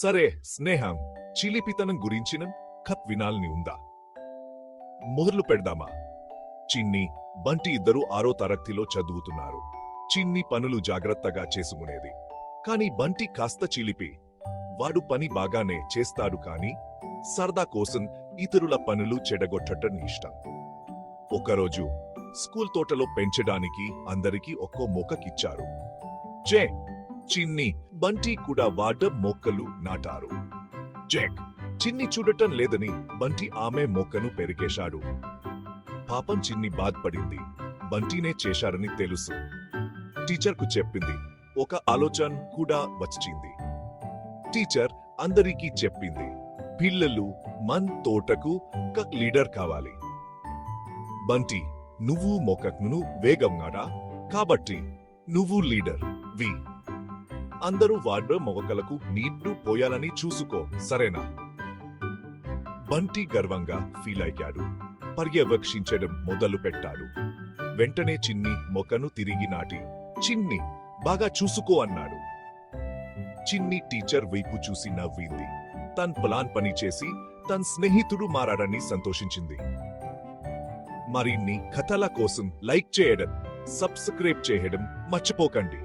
సరే స్నేహం, చిలిపితనం గురించిన కథ వినాలని ఉందా? మొదలు పెడదామా? చిన్ని, బంటి ఇద్దరు 6వ తరగతిలో చదువుతున్నారు. చిన్ని పనులు జాగ్రత్తగా చేసుకునేది. కాని బంటి కాస్త చిలిపి. వాడు పని బాగానే చేస్తాడు కాని సరదా కోసం ఇతరుల పనులు చెడగొట్టడం ఇష్టం. ఒకరోజు స్కూల్ తోటలో పెంచడానికి అందరికీ ఒక్కో మొక్కకిచ్చారు. చిన్ని, బంటి కూడా వాడ మొక్కలు నాటారు. చిన్ని చూడటం లేదని బంటి ఆమె మొక్కను పెరికేశాడు. పాపం చిన్ని బాధపడింది. బంటినే చేశారని తెలుసు. టీచర్కు చెప్పింది. ఒక ఆలోచన కూడా వచ్చింది. టీచర్ అందరికీ చెప్పింది, పిల్లలు మన్ తోటకు ఒక లీడర్ కావాలి. బంటి, నువ్వు మొక్కను వేగంగాడా, కాబట్టి నువ్వు లీడర్ వి. అందరూ వాడ మొక్కలకు నీళ్లు పోయాలని చూసుకో, సరేనా? బంటి గర్వంగా ఫీల్ అయ్యాడు. పర్యవేక్షించడం మొదలు పెట్టాడు. వెంటనే చిన్ని మొక్కను తిరిగి నాటి, చిన్ని బాగా చూసుకో అన్నాడు. చిన్ని టీచర్ వైపు చూసి నవ్వింది. తన్ ప్లాన్ పనిచేసి తన స్నేహితుడు మారాడని సంతోషించింది. మరిన్ని కథల కోసం లైక్ చేయడం, సబ్స్క్రైబ్ చేయడం మర్చిపోకండి.